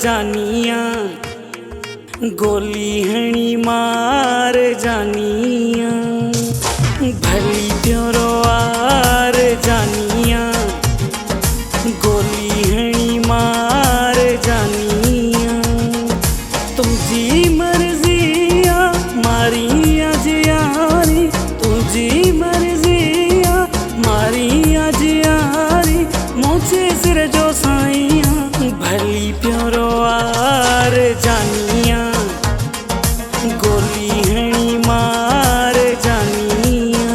जानिया, गोली हणी मार जानिया, भली प्योरो आर जानिया, गोली हणी मार जानिया। तुझी मर्जिया मारी आज यारी, तुझी मर्जिया मारी आज यारी, मुझे सिर जो साइया भली प्योरो आर जानिया, गोली हणी मार जानिया।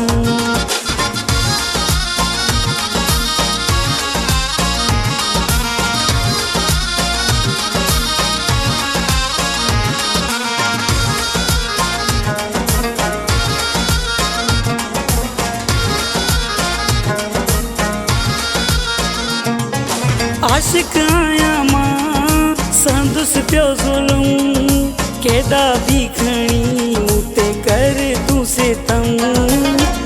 आशिक आया मां संदुस पियो ज़ुल्म, केॾा भी खणी मूंते कर तूं सितम।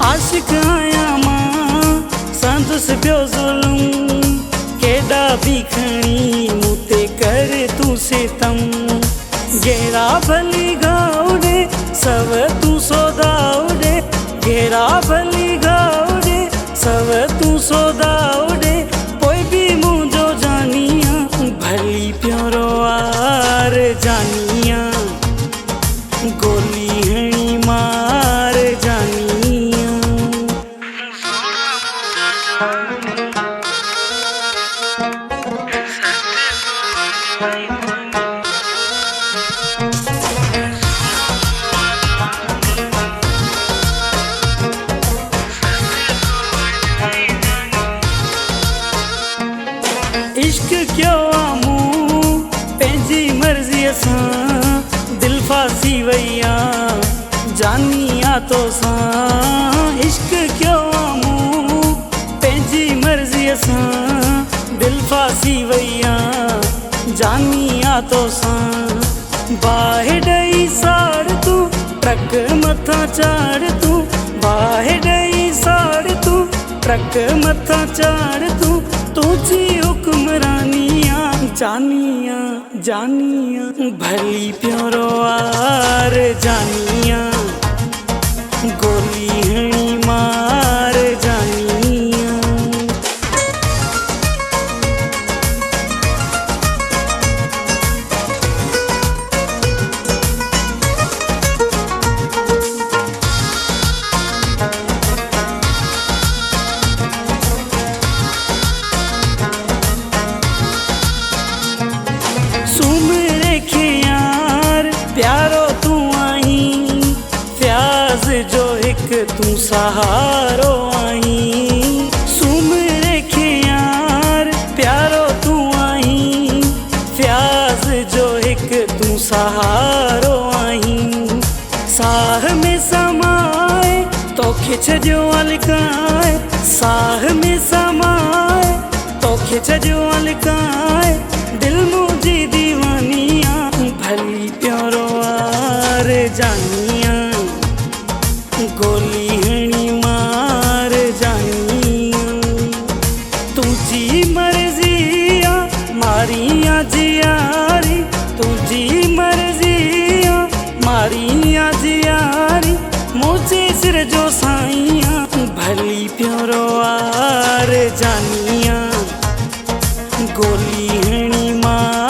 आशिक आया मां संदुस पियो ज़ुल्म, केॾा भी खणी मूंते कर तूं सितम। गेरा भली गाउडे सव तूं सोदाउडे, गेरा भली गाउडे सव तूं सोदाउडे, पोइ भी मुझो जानिया भली प्योरो आर जानिया, गोली हणी मार जानिया। इश्क क्यों आमू पंहिंजी मर्ज़ीअ सां, दिल फासी वैया जानिया तो सां। इश्क क्यों आमू पंहिंजी मर्ज़ीअ सां, दिल फासी वैया जानिया तो सां। बाहि ॾेई साड़ तूं ट्रक मथां चाढ़ तूं, बाहि ॾेई साड़ तूं ट्रक मथां चाढ़ तूं, तुझी हुक्मरानिया जानिया जानिया, भली प्योरो आर जानिया, गोली हणी मार जानिया। सुमरे खे यार प्यारो तूं आहीं, फ्याज़ जो हिक तूं सहारो आहीं। सुमरे खे यार प्यारो तूं आहीं, फ्याज़ जो हिक तूं सहारो आहीं। साह में समाए तोखे छॾियो अलकाए, साह में समाए तोखे छॾियो अलकाए, दिल मुझी दीवानिया भली प्योरो आर जानिया, गोली हणी मार जानिया। तुझी मर्जिया मारी आज यारी, तुझी मर्जिया मारी आज यारी, मुझे सिर जो साइया भली प्योरो आर जानिया, गोली हणी मार